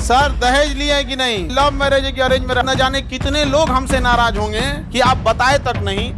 Sir दहेज लिए है कि नहीं, लव मैरिज है कि अरेंज मैरिज, न जाने कितने लोग हमसे नाराज होंगे कि आप बताए तक नहीं।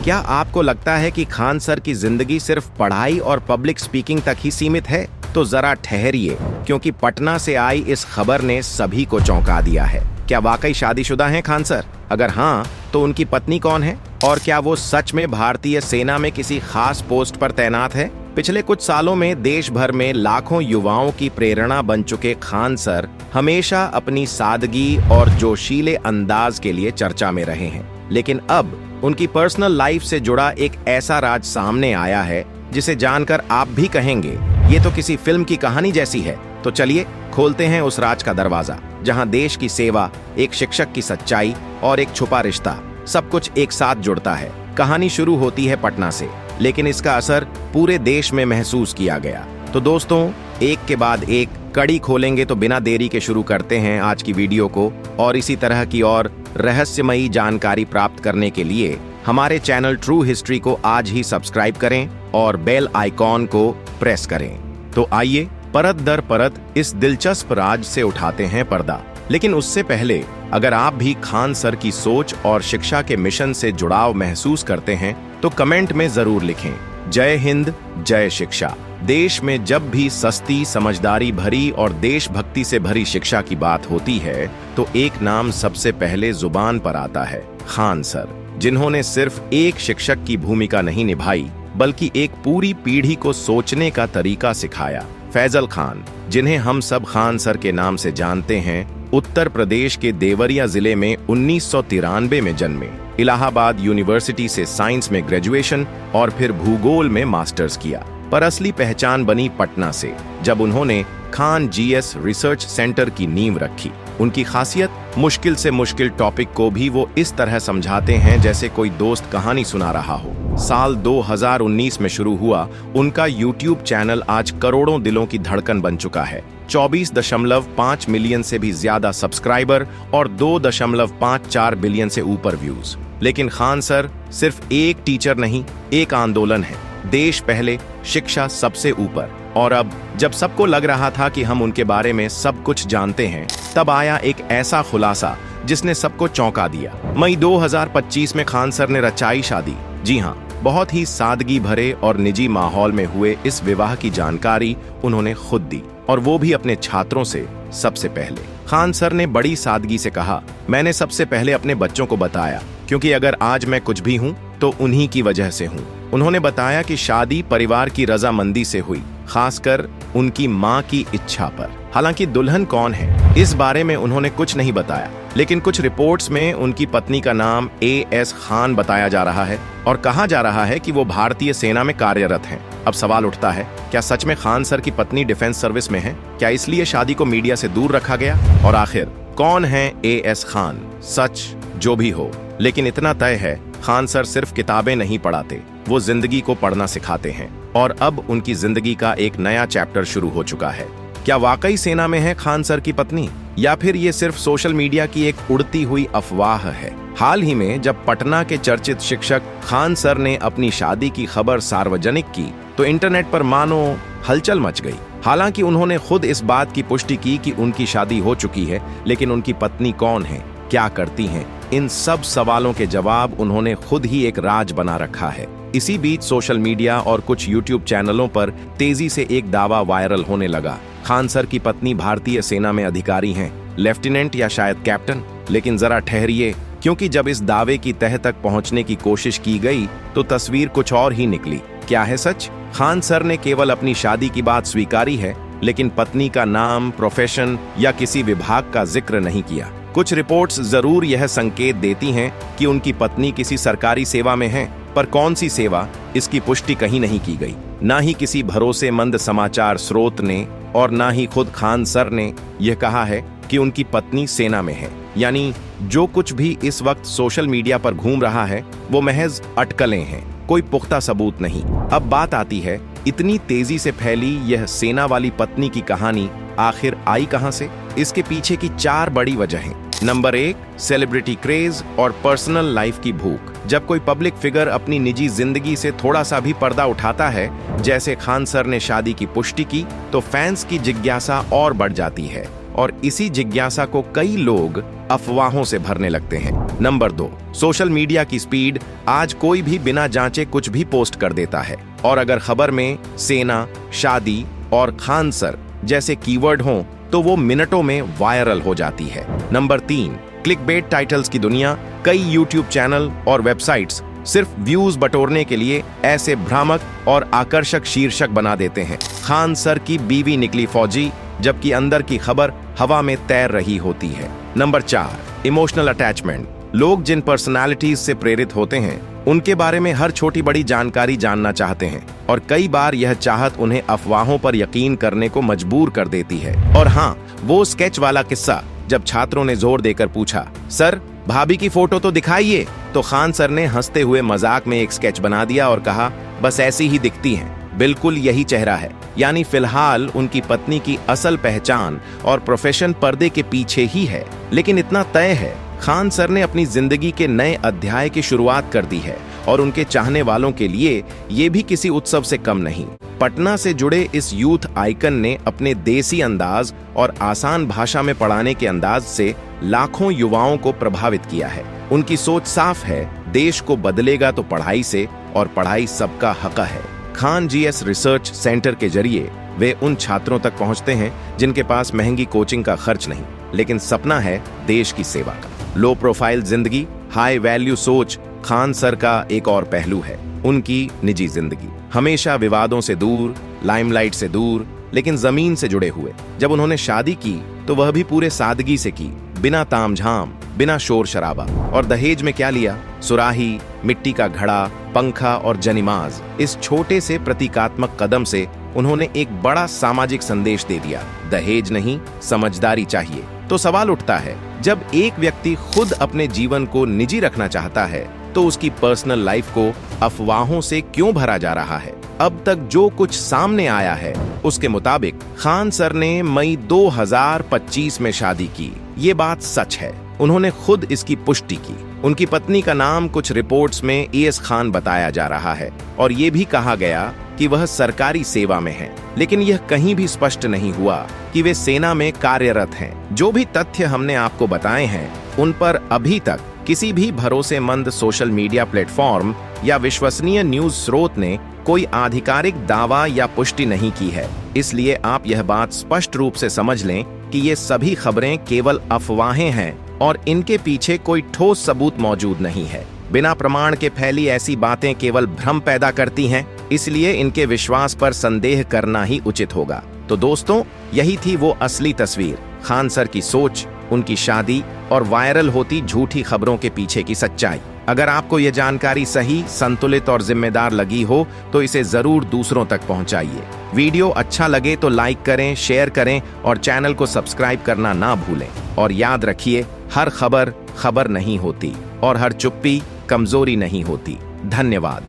क्या आपको लगता है कि खान सर की जिंदगी सिर्फ पढ़ाई और पब्लिक स्पीकिंग तक ही सीमित है? तो जरा ठहरिए, क्योंकि पटना से आई इस खबर ने सभी को चौंका दिया है। क्या वाकई शादीशुदा हैं खान सर? अगर हाँ, तो उनकी पत्नी कौन है और क्या वो सच में भारतीय सेना में किसी खास पोस्ट पर तैनात है? पिछले कुछ सालों में देश भर में लाखों युवाओं की प्रेरणा बन चुके खान सर हमेशा अपनी सादगी और जोशीले अंदाज के लिए चर्चा में रहे हैं। लेकिन अब उनकी पर्सनल लाइफ से जुड़ा एक ऐसा राज सामने आया है जिसे जानकर आप भी कहेंगे ये तो किसी फिल्म की कहानी जैसी है। तो चलिए खोलते हैं उस राज का दरवाजा, जहां देश की सेवा, एक शिक्षक की सच्चाई और एक छुपा रिश्ता, सब कुछ एक साथ जुड़ता है। कहानी शुरू होती है पटना से, लेकिन इसका असर पूरे देश में महसूस किया गया। तो दोस्तों, एक के बाद एक कड़ी खोलेंगे, तो बिना देरी के शुरू करते हैं आज की वीडियो को। और इसी तरह की और रहस्यमयी जानकारी प्राप्त करने के लिए हमारे चैनल ट्रू हिस्ट्री को आज ही सब्सक्राइब करें और बेल आइकॉन को प्रेस करें। तो आइए परत दर परत इस दिलचस्प राज से उठाते हैं पर्दा। लेकिन उससे पहले, अगर आप भी खान सर की सोच और शिक्षा के मिशन से जुड़ाव महसूस करते हैं तो कमेंट में जरूर लिखें, जय हिंद, जय शिक्षा। देश में जब भी सस्ती, समझदारी भरी और देशभक्ति से भरी शिक्षा की बात होती है तो एक नाम सबसे पहले जुबान पर आता है, खान सर, जिन्होंने सिर्फ एक शिक्षक की भूमिका नहीं निभाई बल्कि एक पूरी पीढ़ी को सोचने का तरीका सिखाया। फैजल खान, जिन्हें हम सब खान सर के नाम से जानते हैं, उत्तर प्रदेश के देवरिया जिले में 1993 में जन्मे। इलाहाबाद यूनिवर्सिटी से साइंस में ग्रेजुएशन और फिर भूगोल में मास्टर्स किया, पर असली पहचान बनी पटना से, जब उन्होंने खान जीएस रिसर्च सेंटर की नींव रखी। उनकी खासियत, मुश्किल से मुश्किल टॉपिक को भी वो इस तरह समझाते हैं जैसे कोई दोस्त कहानी सुना रहा हो। साल 2019 में शुरू हुआ उनका यूट्यूब चैनल आज करोड़ों दिलों की धड़कन बन चुका है। 24.5 मिलियन से भी ज्यादा सब्सक्राइबर और 2.54 बिलियन से ऊपर व्यूज। लेकिन खान सर सिर्फ एक टीचर नहीं, एक आंदोलन है। देश पहले, शिक्षा सबसे ऊपर। और अब जब सबको लग रहा था कि हम उनके बारे में सब कुछ जानते हैं, तब आया एक ऐसा खुलासा जिसने सबको चौंका दिया। मई 2025 में खान सर ने रचाई शादी। जी हाँ, बहुत ही सादगी भरे और निजी माहौल में हुए इस विवाह की जानकारी उन्होंने खुद दी, और वो भी अपने छात्रों से सबसे पहले। खान सर ने बड़ी सादगी से कहा, मैंने सबसे पहले अपने बच्चों को बताया, क्योंकि अगर आज मैं कुछ भी हूँ तो उन्हीं की वजह से हूँ। उन्होंने बताया कि शादी परिवार की रजामंदी से हुई, खासकर उनकी मां की इच्छा पर। हालांकि दुल्हन कौन है, इस बारे में उन्होंने कुछ नहीं बताया, लेकिन कुछ रिपोर्ट्स में उनकी पत्नी का नाम AS खान बताया जा रहा है और कहा जा रहा है कि वो भारतीय सेना में कार्यरत हैं। अब सवाल उठता है, क्या सच में खान सर की पत्नी डिफेंस सर्विस में है? क्या इसलिए शादी को मीडिया से दूर रखा गया? और आखिर कौन है AS खान? सच जो भी हो, लेकिन इतना तय है, खान सर सिर्फ किताबें नहीं पढ़ाते, वो जिंदगी को पढ़ना सिखाते हैं। और अब उनकी जिंदगी का एक नया चैप्टर शुरू हो चुका है। क्या वाकई सेना में है खान सर की पत्नी, या फिर ये सिर्फ सोशल मीडिया की एक उड़ती हुई अफवाह है? हाल ही में जब पटना के चर्चित शिक्षक खान सर ने अपनी शादी की खबर सार्वजनिक की तो इंटरनेट पर मानो हलचल मच गई। हालांकि उन्होंने खुद इस बात की पुष्टि की कि उनकी शादी हो चुकी है, लेकिन उनकी पत्नी कौन है, क्या करती हैं, इन सब सवालों के जवाब उन्होंने खुद ही एक राज बना रखा है। इसी बीच सोशल मीडिया और कुछ यूट्यूब चैनलों पर तेजी से एक दावा वायरल होने लगा, खान सर की पत्नी भारतीय सेना में अधिकारी हैं, लेफ्टिनेंट या शायद कैप्टन। लेकिन जरा ठहरिए, क्योंकि जब इस दावे की तह तक पहुंचने की कोशिश की गई तो तस्वीर कुछ और ही निकली। क्या है सच? खान सर ने केवल अपनी शादी की बात स्वीकारी है, लेकिन पत्नी का नाम, प्रोफेशन या किसी विभाग का जिक्र नहीं किया। कुछ रिपोर्ट्स जरूर यह संकेत देती हैं कि उनकी पत्नी किसी सरकारी सेवा में है, पर कौन सी सेवा, इसकी पुष्टि कहीं नहीं की गई। ना ही किसी भरोसेमंद समाचार स्रोत ने और ना ही खुद खान सर ने यह कहा है कि उनकी पत्नी सेना में है। यानी जो कुछ भी इस वक्त सोशल मीडिया पर घूम रहा है वो महज अटकलें हैं, कोई पुख्ता सबूत नहीं। अब बात आती है, इतनी तेजी से फैली यह सेना वाली पत्नी की कहानी आखिर आई कहां से? इसके पीछे की 4 बड़ी वजहें। नंबर 1, सेलिब्रिटी क्रेज और पर्सनल लाइफ की भूख। जब कोई पब्लिक फिगर अपनी निजी जिंदगी से थोड़ा सा भी पर्दा उठाता है, जैसे खान सर ने शादी की पुष्टि की, तो फैंस की जिज्ञासा और बढ़ जाती है और इसी जिज्ञासा को कई लोग अफवाहों से भरने लगते हैं। नंबर 2, सोशल मीडिया की स्पीड। आज कोई भी बिना जांचे कुछ भी पोस्ट कर देता है और अगर खबर में सेना, शादी और खान सर जैसे कीवर्ड हों तो वो मिनटों में वायरल हो जाती है। नंबर 3, क्लिकबेट टाइटल्स की दुनिया। कई यूट्यूब चैनल और वेबसाइट्स सिर्फ व्यूज बटोरने के लिए ऐसे भ्रामक और आकर्षक शीर्षक बना देते हैं। खान सर की बीवी निकली फौजी, जबकि अंदर की खबर हवा में तैर रही होती है। Number 4, emotional attachment. लोग जिन पर्सनालिटीज से प्रेरित होते हैं उनके बारे में हर छोटी बड़ी जानकारी जानना चाहते हैं और कई बार यह चाहत उन्हें अफवाहों पर यकीन करने को मजबूर कर देती है। और हाँ, वो स्केच वाला किस्सा जब छात्रों ने जोर देकर पूछा, सर भाभी की फोटो तो दिखाइए, तो खान सर ने हंसते हुए मजाक में एक स्केच बना दिया और कहा, बस ऐसी ही दिखती हैं, बिल्कुल यही चेहरा है। यानी फिलहाल उनकी पत्नी की असल पहचान और प्रोफेशन पर्दे के पीछे ही है। लेकिन इतना तय है, खान सर ने अपनी जिंदगी के नए अध्याय की शुरुआत कर दी है और उनके चाहने वालों के लिए ये भी किसी उत्सव से कम नहीं। पटना से जुड़े इस यूथ आइकन ने अपने देसी अंदाज और आसान भाषा में पढ़ाने के अंदाज से लाखों युवाओं को प्रभावित किया है। उनकी सोच साफ है, देश को बदलेगा तो पढ़ाई से, और पढ़ाई सबका हक है। खान जीएस रिसर्च सेंटर के जरिए वे उन छात्रों तक पहुंचते हैं जिनके पास महंगी कोचिंग का खर्च नहीं, लेकिन सपना है देश की सेवा का। लो प्रोफाइल जिंदगी, हाई वैल्यू सोच खान सर का एक और पहलू है। उनकी निजी जिंदगी हमेशा विवादों से दूर, लाइमलाइट से दूर, लेकिन जमीन से जुड़े हुए। जब उन्होंने शादी की तो वह भी पूरे सादगी से की, बिना तामझाम, बिना शोर शराबा। और दहेज में क्या लिया? सुराही, मिट्टी का घड़ा, पंखा और जनिमाज। इस छोटे से प्रतीकात्मक कदम से उन्होंने एक बड़ा सामाजिक संदेश दे दिया, दहेज नहीं, समझदारी चाहिए। तो सवाल उठता है, जब एक व्यक्ति खुद अपने जीवन को निजी रखना चाहता है तो उसकी पर्सनल लाइफ को अफवाहों से क्यों भरा जा रहा है? अब तक जो कुछ सामने आया है उसके मुताबिक खान सर ने मई 2025 में शादी की। ये बात सच है, उन्होंने खुद इसकी पुष्टि की। उनकी पत्नी का नाम कुछ रिपोर्ट्स में एएस खान बताया जा रहा है और ये भी कहा गया कि वह सरकारी सेवा में हैं, लेकिन यह कहीं भी स्पष्ट नहीं हुआ कि वे सेना में कार्यरत हैं। जो भी तथ्य हमने आपको बताए हैं उन पर अभी तक किसी भी भरोसेमंद सोशल मीडिया प्लेटफॉर्म या विश्वसनीय न्यूज स्रोत ने कोई आधिकारिक दावा या पुष्टि नहीं की है। इसलिए आप यह बात स्पष्ट रूप से समझ लें कि ये सभी खबरें केवल अफवाहें हैं और इनके पीछे कोई ठोस सबूत मौजूद नहीं है। बिना प्रमाण के फैली ऐसी बातें केवल भ्रम पैदा करती हैं, इसलिए इनके विश्वास पर संदेह करना ही उचित होगा। तो दोस्तों, यही थी वो असली तस्वीर, खान सर की सोच, उनकी शादी और वायरल होती झूठी खबरों के पीछे की सच्चाई। अगर आपको यह जानकारी सही, संतुलित और जिम्मेदार लगी हो तो इसे जरूर दूसरों तक पहुंचाइए। वीडियो अच्छा लगे तो लाइक करें, शेयर करें और चैनल को सब्सक्राइब करना ना भूलें। और याद रखिए, हर खबर खबर नहीं होती और हर चुप्पी कमजोरी नहीं होती। धन्यवाद।